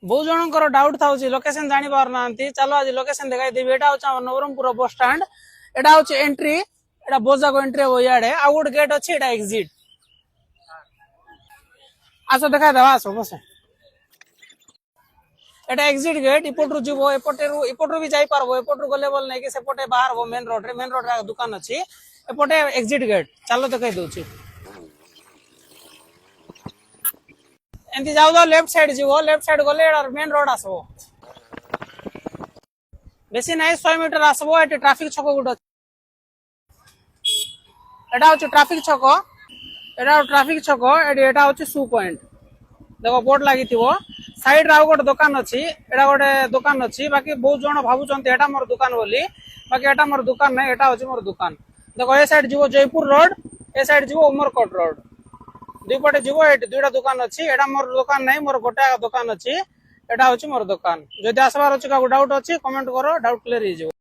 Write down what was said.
बहुत जनकर डाउट था लोकेशन जानी पार ना चलो आज लोकेशन दिखाई देवी एटा हूँ नवरंगपुर बस स्टैंड एटा हूँ एंट्री एटा बोजा को एंट्री हो याडे आ गोटे गेट अच्छी एटा एग्जिट आस देखा देवा आस बस एटा एग्जिट गेट इपटू जीव एपटू भी जाई पारबो एपटू गले बोल नहीं कि सेपटे बाहर मेन रोड रे दुकान अच्छी एपटे एग्जिट गेट चलो देखा दूची एमती जाऊ जाऊ लेफ्ट साइड जीव लेफ्ट साइड गले मेन रोड आसबो बेसी नहीं 100 मीटर आसबो एटी ट्रैफिक छक गुड एटा हूँ ट्रैफिक छक एटा ट्रैफिक छक एटा हूँ शू पॉइंट देखो बोर्ड लगी साइड रे गोटे दुकान अच्छी एटा गोटे दुकान अच्छी बाकी बहुत जन भावुं एटा मोर दुकान बोली बाकी एटा मोर दुकान नहीं एटा हूँ मोर दुकान देखो ए साइड जीव जयपुर रोड ए साइड जीव उमरकोट रोड दुपटे जीव ये दुईटा दुकान अच्छी एटा मोर दुकान नहीं मोर गोटे दुकान अच्छी एटा हूँ मोर दुकान जदि आसबार अच्छी डाउट अच्छी कमेंट करो डाउट क्लियर हो।